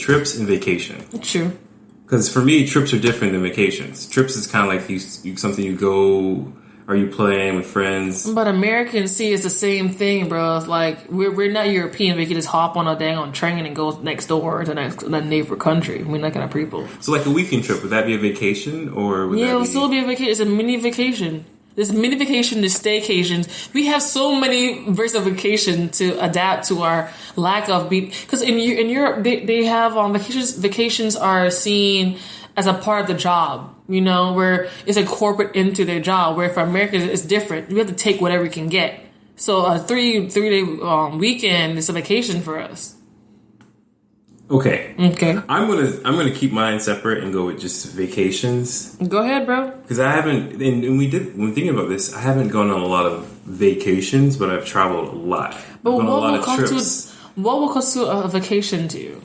trips and vacation. True. Because for me, trips are different than vacations. Trips is kind of like something you go, or you plan with friends. But Americans see it's the same thing, bro. It's like we're not European. We can just hop on a dang on train and go next door to the neighbor country. We're not kind of people. So like a weekend trip, would that be a vacation or? Would it would still be a vacation. It's a mini vacation. There's mini vacation, there's staycations. We have so many versions of vacation to adapt to our lack of because in Europe they have vacations are seen as a part of the job, you know, where it's incorporated into their job. Where for Americans it's different. You have to take whatever you can get. So a three-day weekend is a vacation for us. Okay. I'm gonna keep mine separate and go with just vacations. Go ahead, bro. Because I haven't, and when thinking about this, I haven't gone on a lot of vacations, but I've traveled a lot. But I've gone on a lot of trips. What will constitute a vacation to you?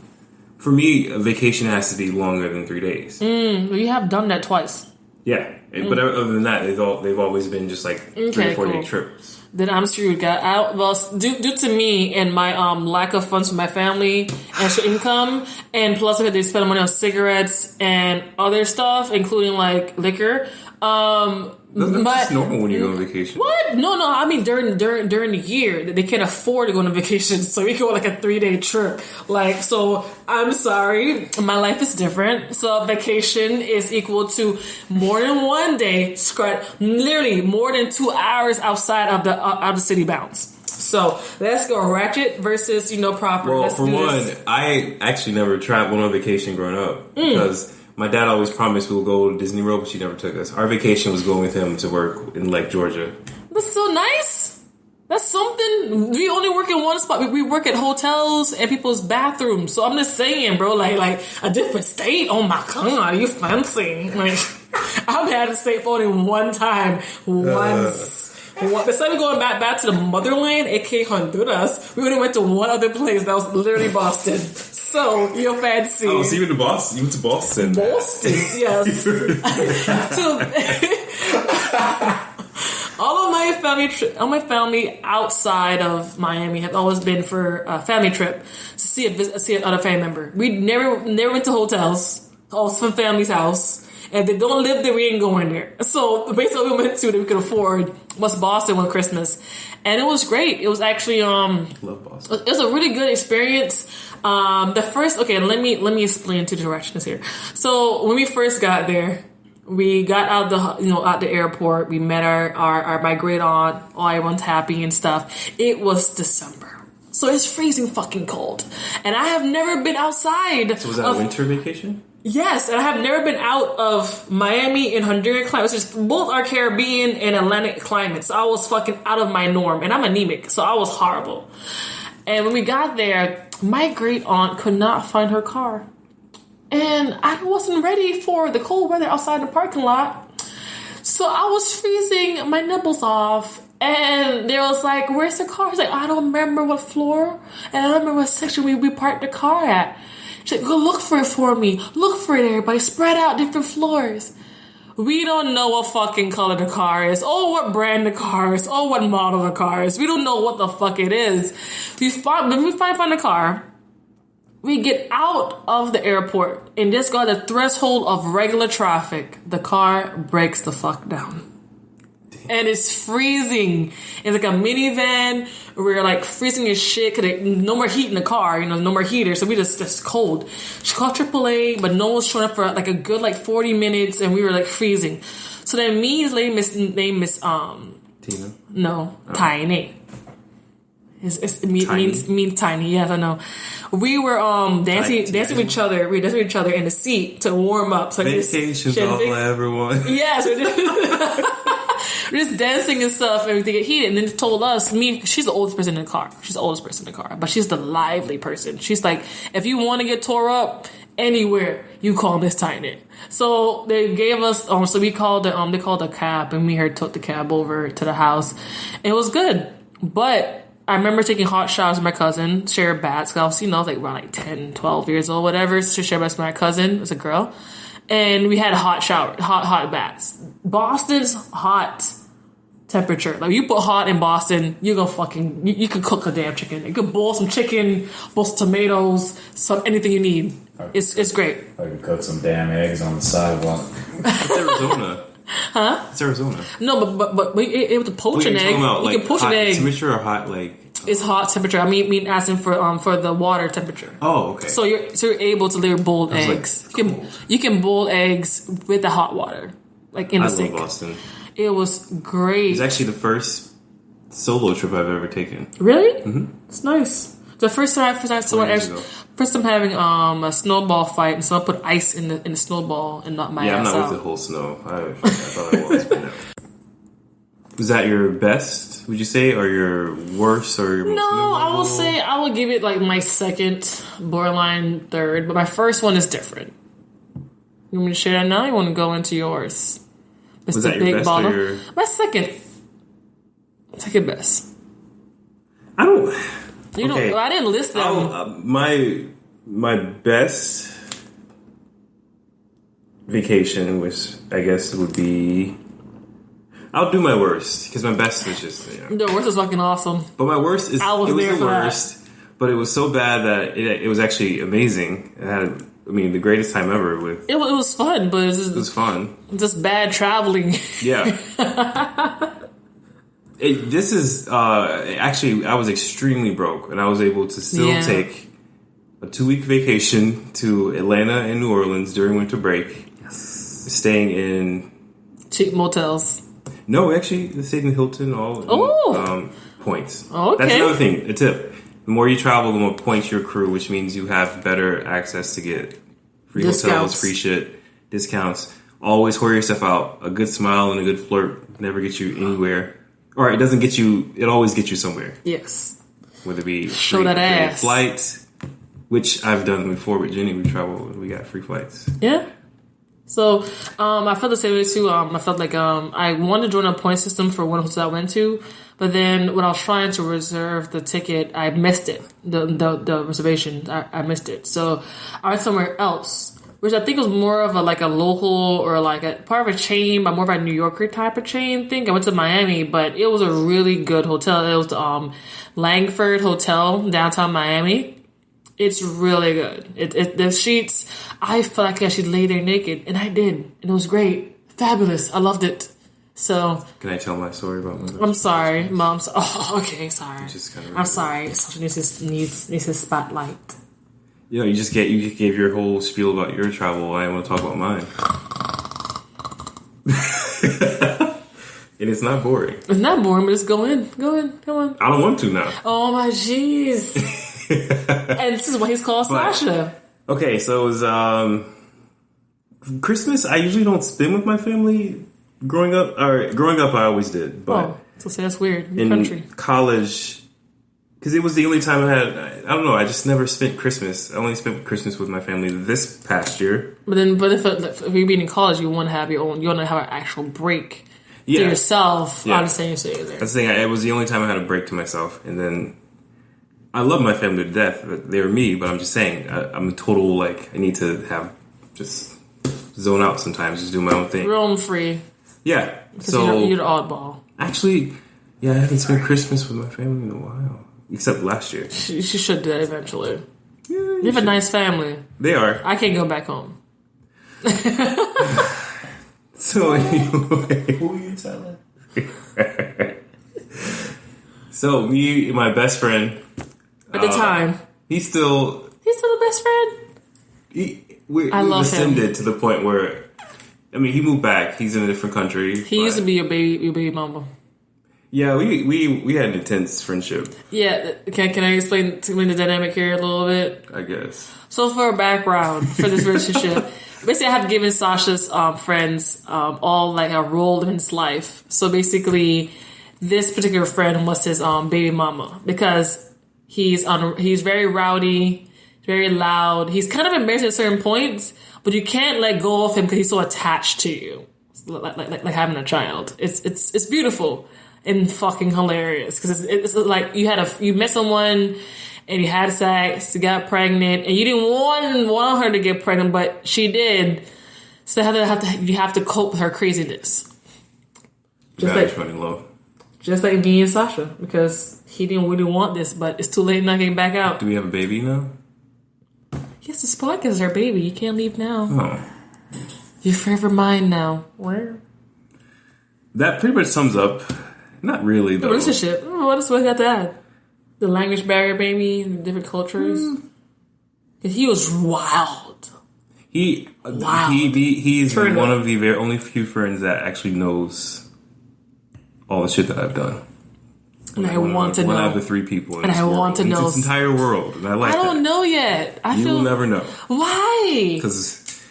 For me, a vacation has to be longer than 3 days. You have done that twice. Yeah, but other than that, they've always been just like 3 or 4 day trips. Then I'm screwed, guy. Well, due to me and my lack of funds for my family, extra income, and plus I had to spend money on cigarettes and other stuff, including like liquor. That's normal when you go on vacation. What? No. I mean during the year they can't afford to go on a vacation, so we go on like a 3-day trip. Like, so I'm sorry, my life is different. So vacation is equal to more than 1 day, literally more than 2 hours outside of the city bounds. So let's go ratchet versus proper. Well, let's for do one, this. I actually never traveled on vacation growing up because my dad always promised we would go to Disney World, but she never took us. Our vacation was going with him to work in Lake Georgia. That's so nice. That's something. We only work in one spot. We work at hotels and people's bathrooms. So I'm just saying, bro, like a different state. Oh my God, you fancy? Like I've had to stay for only one time. Once. Instead of going back to the motherland, aka Honduras, we only went to one other place. That was literally Boston. So you're fancy. Oh, so you went to Boston? You went to Boston? Boston, yes. All of my family outside of Miami have always been for a family trip to see another family member. We never went to hotels. Always from family's house. And if they don't live there, we ain't going there. So basically what we went to that we could afford was Boston one Christmas. And it was great. It was actually love Boston. It was a really good experience. Let me explain two directions here. So when we first got there, we got out the airport. We met our my great aunt. Everyone's happy and stuff. It was December, so it's freezing fucking cold, and I have never been outside. So was that a winter vacation? Yes, and I have never been out of Miami and Honduran climates. Just both are Caribbean and Atlantic climates. So I was fucking out of my norm, and I'm anemic, so I was horrible. And when we got there, my great aunt could not find her car. And I wasn't ready for the cold weather outside the parking lot. So I was freezing my nipples off. And they was like, where's the car? I was like, I don't remember what floor. And I don't remember what section we parked the car at. She's like, go look for it for me. Look for it, everybody. Spread out different floors. We don't know what fucking color the car is. Oh, what brand the car is. Oh, what model the car is. We don't know what the fuck it is. When we find the car, we get out of the airport and just got the threshold of regular traffic. The car breaks the fuck down. And it's freezing. It's like a minivan. We're like freezing as shit because no more heat in the car, no more heater. So we just cold. She called AAA, but no one was showing up for like a good 40 minutes, and we were like freezing. So then me, his name is Tina. No, Tiny. It means tiny. Yes, I know. We were dancing with each other. We were dancing with each other in the seat to warm up. So vacations all everyone. Yes, we're just dancing and stuff, and everything get heated. And then it told us, she's the oldest person in the car. She's the oldest person in the car, but she's the lively person. She's like, if you want to get tore up anywhere, you call Miss Tiny. So they gave us, so we called they called a cab, and me and her took the cab over to the house. And it was good, but I remember taking hot showers with my cousin, share baths, because I was, around 10, 12 years old, whatever, to share baths with my cousin, as a girl. And we had a hot shower, hot baths. Boston's hot temperature. Like, you put hot in Boston, you could cook a damn chicken. You could boil some chicken, boil some tomatoes, anything you need. It's great. I could cook some damn eggs on the sidewalk. It's Arizona. Huh? It's Arizona. No, but we able to poach an egg. You can poach an egg. Temperature or hot like? It's hot temperature. I mean asking for the water temperature. Oh, okay. So you're able to literally boil eggs. Like, you can boil eggs with the hot water, like in the sink. I love Boston. It was great. It's actually the first solo trip I've ever taken. Really? Mm-hmm. It's nice. The first time having a snowball fight, and so I put ice in the snowball and not my ass I'm not out. with the whole snow. I thought I was, but no. Was that your best, would you say, or your worst, or your most memorable? I will say I would give it like my second, borderline third, but my first one is different. You want me to share that now? You want to go into yours? Mr. Was that your best or your... My second best. I don't... You know, I didn't list them. My best vacation, which I guess would be... I'll do my worst, because my best is just, The worst is fucking awesome. But my worst is... I was there for worst, but it was so bad that it was actually amazing. It had, the greatest time ever with... It was fun, but it was fun. Just bad traveling. Yeah. This is actually, I was extremely broke, and I was able to still take a 2-week vacation to Atlanta and New Orleans during winter break. Yes. Staying in cheap motels. No, we actually stayed in Hilton. Points. Okay. That's another thing. A tip: the more you travel, the more points you accrue, which means you have better access to get free hotels, free shit, discounts. Always wear yourself out. A good smile and a good flirt never gets you anywhere. Or it doesn't get you, it always gets you somewhere. Yes. Whether it be show that ass. Flights, which I've done before with Jenny. We traveled, we got free flights. Yeah. So, I felt the same way too. I felt like, I wanted to join a point system for one hotel I went to, but then when I was trying to reserve the ticket, I missed it. The reservation, I missed it. So I went somewhere else, which I think was more of a local or like a part of a chain, but more of a New Yorker type of chain thing. I went to Miami, but it was a really good hotel. It was Langford Hotel, downtown Miami. It's really good. The sheets, I felt like I should lay there naked, and I did. And it was great. Fabulous. I loved it. So... Can I tell my story about my... I'm sorry, Mom. Oh, okay, sorry. I'm sorry. Sasha needs his spotlight. You just gave your whole spiel about your travel. I want to talk about mine. And it's not boring. It's not boring, but just go in, come on. I don't want to now. Oh my jeez. And this is what he's called Sasha. Okay, so it was Christmas. I usually don't spend with my family. Growing up, I always did. But so say that's weird. In college, because it was the only time I had. I don't know. I just never spent Christmas. I only spent Christmas with my family this past year. But if you're being in college, you want to have your own. You want to have an actual break to yourself. Yeah. I understand you're saying there. That's the thing. It was the only time I had a break to myself, and then I love my family to death. They're me, but I'm just saying I'm a total I need to have just zone out sometimes, just do my own thing. Roam free. Yeah. So you're the oddball. Actually, I haven't spent Christmas with my family in a while. Except last year. You should do that eventually. Yeah, you have a nice family. They are. I can't go back home. So anyway. Who are you telling? So me and my best friend. At the time. He's still the best friend? We ascended to the point where, he moved back. He's in a different country. He used to be your baby mama. Yeah, we had an intense friendship. Yeah, can I explain the dynamic here a little bit? I guess. So for a background for this relationship, basically I have given Sasha's friends all a role in his life. So basically, this particular friend was his baby mama because he's very rowdy, very loud. He's kind of embarrassing at certain points, but you can't let go of him because he's so attached to you, like having a child. It's beautiful. And fucking hilarious because it's like you met someone and you had sex, you got pregnant, and you didn't want her to get pregnant, but she did. So you have to cope with her craziness. Running low. Just like me and Sasha, because he didn't really want this, but it's too late now getting back out. Do we have a baby now? Yes, this podcast is our baby. You can't leave now. Oh. You're forever mine now. Where? That pretty much sums up. Not really, though. The relationship. What else we got to add? The language barrier, maybe, different cultures. He was wild. He is one of the very only few friends that actually knows all the shit that I've done. And I want to know. One out of the 3 people in and this I world. want to know. This entire world. And I don't know yet. You will never know. Why? Because,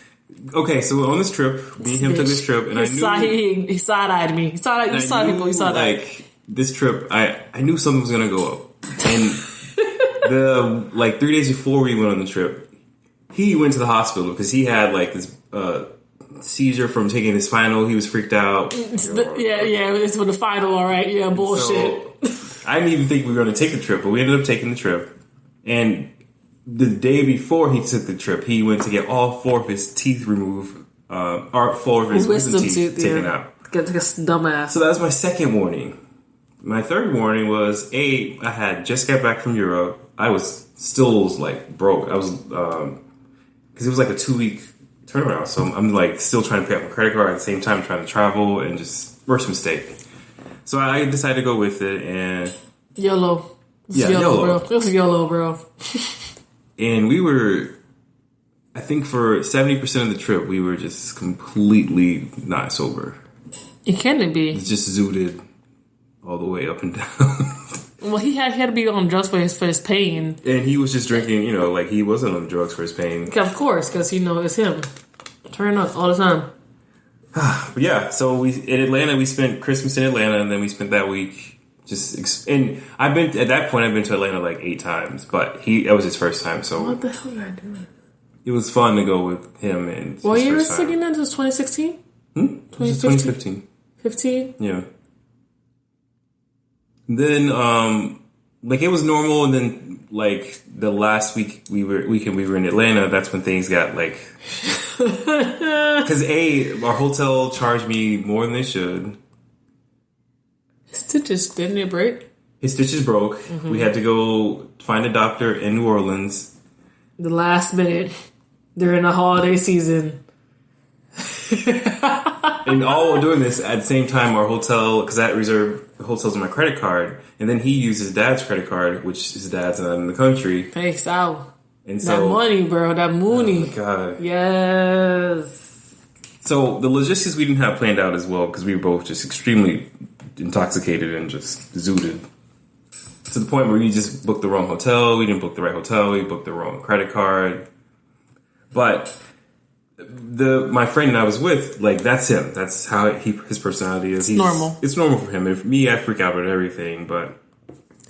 okay, so on this trip, me and him took this trip, and I knew... He side-eyed me. He side-eyed. Like, this trip, I knew something was going to go up. And 3 days before we went on the trip, he went to the hospital because he had, like, this seizure from taking his final. He was freaked out. It's for the final, all right. Yeah, bullshit. So, I didn't even think we were going to take the trip, but we ended up taking the trip. And the day before he took the trip, he went to get all 4 of his teeth removed, or 4 of his wisdom teeth taken out. Get this dumbass. So that was my second warning. My third warning was, I had just got back from Europe. I was still, like, broke. I was, because it was like a 2-week turnaround. So I'm, like, still trying to pay off my credit card at the same time, trying to travel, and just, worst mistake. So I decided to go with it, and... YOLO. YOLO. Bro. This is YOLO, bro. And we were, I think for 70% of the trip, we were just completely not sober. It can be. It's just zooted all the way up and down. Well, he had to be on drugs for his pain. And he was just drinking, like he wasn't on drugs for his pain. Of course, because it's him. Turn up all the time. But yeah, so in Atlanta, we spent Christmas in Atlanta, and then we spent that week and I've been to Atlanta like 8 times, but that was his first time. So what the hell are you doing? It was fun to go with him. And what year was it again? This was 2016. 2015. 15. Yeah. Then it was normal, and then like the last weekend we were in Atlanta. That's when things got like because our hotel charged me more than they should. His stitches didn't it break? His stitches broke. Mm-hmm. We had to go find a doctor in New Orleans. The last minute during the holiday season. And all while doing this, at the same time, our hotel, because I had reserved hotels on my credit card, and then he used his dad's credit card, which his dad's not in the country. Hey, Sal. And so, that money, bro. That money. Oh, my God. Yes. So, the logistics we didn't have planned out as well, because we were both just extremely intoxicated and just zooted. To the point where we just booked the wrong hotel. We didn't book the right hotel. We booked the wrong credit card. But my friend I was with, like, that's him. That's how his personality is. It's normal. It's normal for him. And for me, I freak out at everything, but...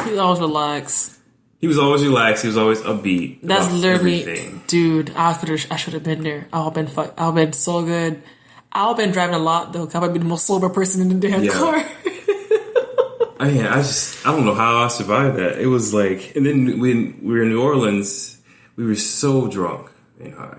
He's always relaxed. He was always relaxed. He was always upbeat. That's literally... everything. Dude, I should have been there. I would have been so good. I would have been driving a lot, though. I would be the most sober person in the damn car. I don't know how I survived that. It was like... And then when we were in New Orleans, we were so drunk and high.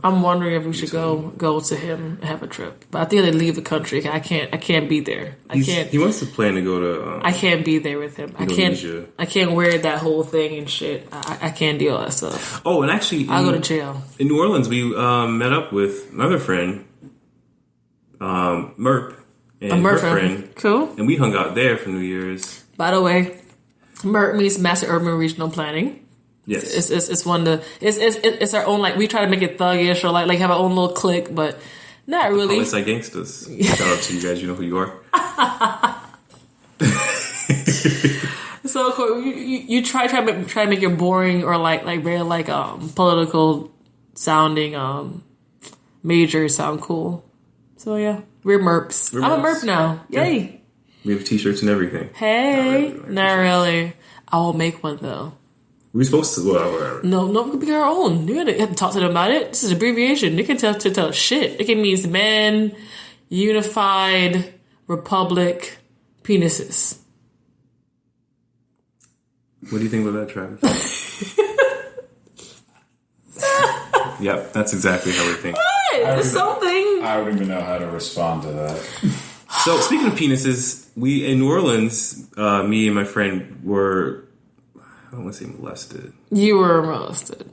I'm wondering if we should go to him and have a trip, but I think they leave the country. I can't be there. He wants to plan to go to. I can't be there with him. Indonesia. I can't wear that whole thing and shit. I can't deal with that stuff. Oh, and actually, I'll go to jail. In New Orleans, we met up with another friend, Merp, and her friend. Cool. And we hung out there for New Year's. By the way, Merp means Master Urban Regional Planning. Yes, it's one of it's our own, like, we try to make it thuggish or like have our own little clique, but not really. Oh, it's like gangsters. Shout out to you guys. You know who you are. So cool. You try to make your boring or like very like political sounding majors sound cool. So yeah, we're Merps. I'm a Merp now. Yay! Yeah. We have t-shirts and everything. Hey, not really. I will make one though. We're supposed to. Well, whatever. No, we can be our own. You have to talk to them about it. This is an abbreviation. They can tell shit. It can mean Men Unified Republic Penises. What do you think about that, Travis? Yep, that's exactly how we think. What? Something. I don't even know how to respond to that. So, speaking of penises, we in New Orleans, me and my friend were I don't want to say molested. You were molested.